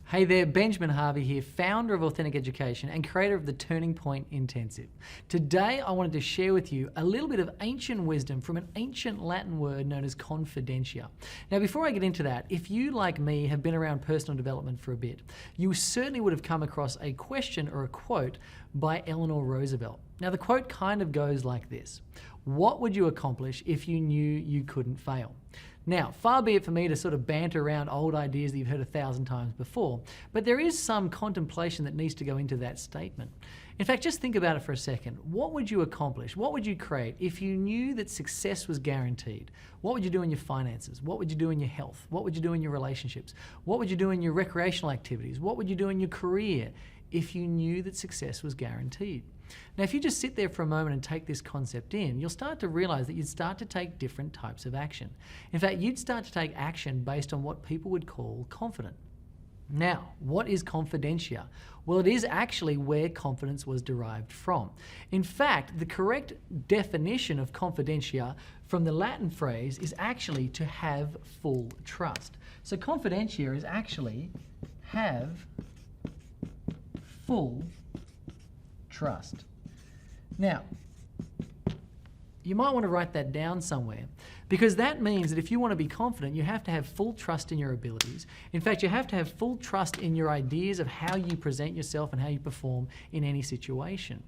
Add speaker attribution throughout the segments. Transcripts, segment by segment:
Speaker 1: Hey there, Benjamin Harvey here, founder of Authentic Education and creator of the Turning Point Intensive. Today I wanted to share with you a little bit of ancient wisdom from an ancient Latin word known as confidentia. Now before I get into that, if you like me have been around personal development for a bit, you certainly would have come across a question or a quote by Eleanor Roosevelt. Now the quote kind of goes like this: what would you accomplish if you knew you couldn't fail? Now, far be it for me to sort of banter around old ideas that you've heard 1,000 times before, but there is some contemplation that needs to go into that statement. In fact, just think about it for a second. What would you accomplish? What would you create if you knew that success was guaranteed? What would you do in your finances? What would you do in your health? What would you do in your relationships? What would you do in your recreational activities? What would you do in your career if you knew that success was guaranteed? Now, if you just sit there for a moment and take this concept in, you'll start to realize that you'd start to take different types of action. In fact, you'd start to take action based on what people would call confident. Now, what is confidentia? Well, it is actually where confidence was derived from. In fact, the correct definition of confidentia from the Latin phrase is actually to have full trust. So confidentia is actually have full trust. Now, you might want to write that down somewhere, because that means that if you want to be confident, you have to have full trust in your abilities. In fact, you have to have full trust in your ideas of how you present yourself and how you perform in any situation.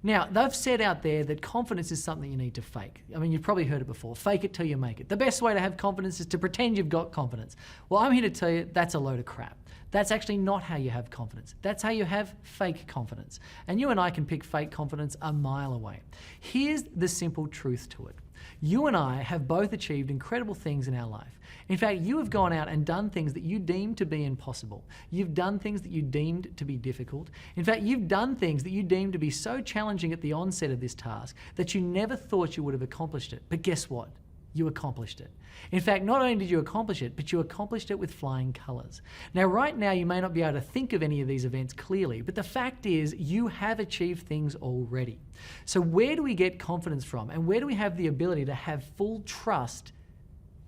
Speaker 1: Now, they've said out there that confidence is something you need to fake. I mean, you've probably heard it before. Fake it till you make it. The best way to have confidence is to pretend you've got confidence. Well, I'm here to tell you that's a load of crap. That's actually not how you have confidence. That's how you have fake confidence. And you and I can pick fake confidence a mile away. Here's the simple truth to it. You and I have both achieved incredible things in our life. In fact, you have gone out and done things that you deemed to be impossible. You've done things that you deemed to be difficult. In fact, you've done things that you deemed to be so challenging at the onset of this task that you never thought you would have accomplished it. But guess what? You accomplished it. In fact, not only did you accomplish it, but you accomplished it with flying colors. Now, right now, you may not be able to think of any of these events clearly, but the fact is you have achieved things already. So where do we get confidence from? And where do we have the ability to have full trust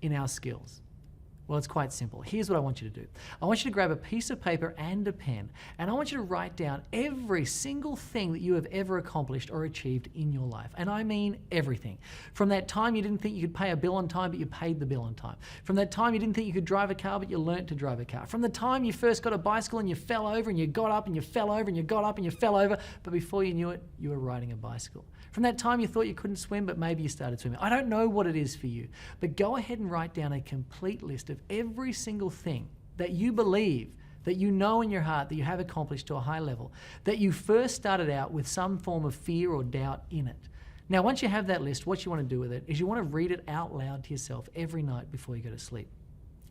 Speaker 1: in our skills? Well, it's quite simple. Here's what I want you to do. I want you to grab a piece of paper and a pen, and I want you to write down every single thing that you have ever accomplished or achieved in your life. And I mean everything. From that time you didn't think you could pay a bill on time, but you paid the bill on time. From that time you didn't think you could drive a car, but you learnt to drive a car. From the time you first got a bicycle and you fell over and you got up and you fell over and you got up and you fell over, but before you knew it, you were riding a bicycle. From that time you thought you couldn't swim, but maybe you started swimming. I don't know what it is for you, but go ahead and write down a complete list of every single thing that you believe, that you know in your heart that you have accomplished to a high level, that you first started out with some form of fear or doubt in it. Now, once you have that list, what you want to do with it is you want to read it out loud to yourself every night before you go to sleep.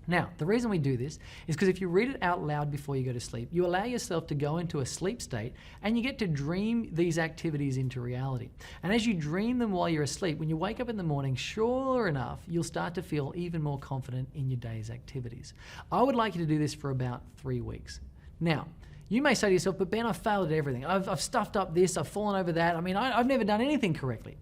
Speaker 1: Now, the reason we do this is because if you read it out loud before you go to sleep, you allow yourself to go into a sleep state and you get to dream these activities into reality. And as you dream them while you're asleep, when you wake up in the morning, sure enough, you'll start to feel even more confident in your day's activities. I would like you to do this for about 3 weeks. Now, you may say to yourself, but Ben, I've failed at everything. I've stuffed up this, I've fallen over that. I mean, I've never done anything correctly.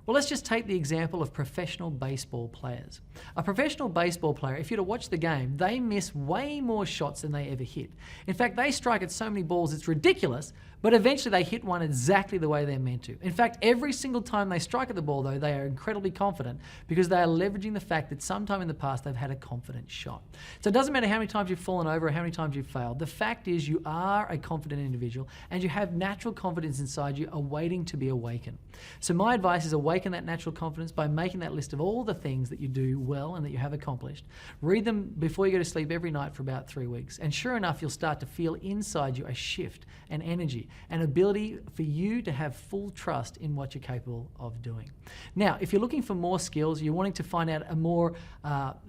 Speaker 1: Well, let's just take the example of professional baseball players. A professional baseball player, if you were to watch the game, they miss way more shots than they ever hit. In fact, they strike at so many balls, it's ridiculous, but eventually they hit one exactly the way they're meant to. In fact, every single time they strike at the ball, though, they are incredibly confident because they are leveraging the fact that sometime in the past they've had a confident shot. So it doesn't matter how many times you've fallen over or how many times you've failed. The fact is you are a confident individual and you have natural confidence inside you awaiting to be awakened. So my advice is awaken that natural confidence by making that list of all the things that you do well and that you have accomplished. Read them before you go to sleep every night for about 3 weeks. And sure enough, you'll start to feel inside you a shift, an energy, an ability for you to have full trust in what you're capable of doing. Now, if you're looking for more skills, you're wanting to find out a more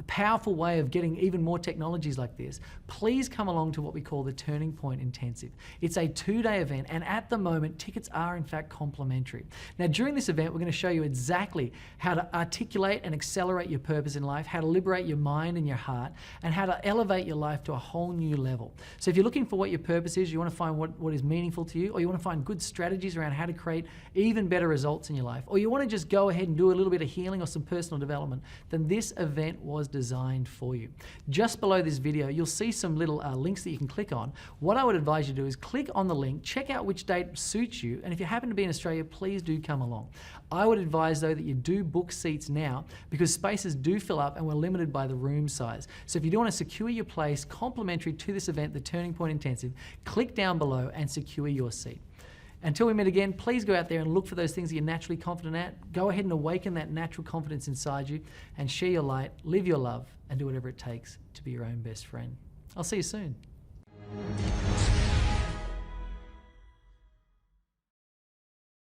Speaker 1: powerful way of getting even more technologies like this, please come along to what we call the Turning Point Intensive. It's a 2-day event, and at the moment, tickets are in fact complimentary. Now, during this event, we're going to show you exactly how to articulate and accelerate your purpose in life, how to liberate your mind and your heart, and how to elevate your life to a whole new level. So if you're looking for what your purpose is, you want to find what is meaningful to you, or you want to find good strategies around how to create even better results in your life, or you want to just go ahead and do a little bit of healing or some personal development, then this event was designed for you. Just below this video, you'll see some little links that you can click on. What I would advise you to do is click on the link, check out which date suits you, and if you happen to be in Australia, please do come along. I would advise though that you do book seats now, because spaces do fill up and we're limited by the room size. So if you do want to secure your place complimentary to this event, the Turning Point Intensive, click down below and secure your seat. Until we meet again, please go out there and look for those things that you're naturally confident at. Go ahead and awaken that natural confidence inside you and share your light, live your love, and do whatever it takes to be your own best friend. I'll see you soon.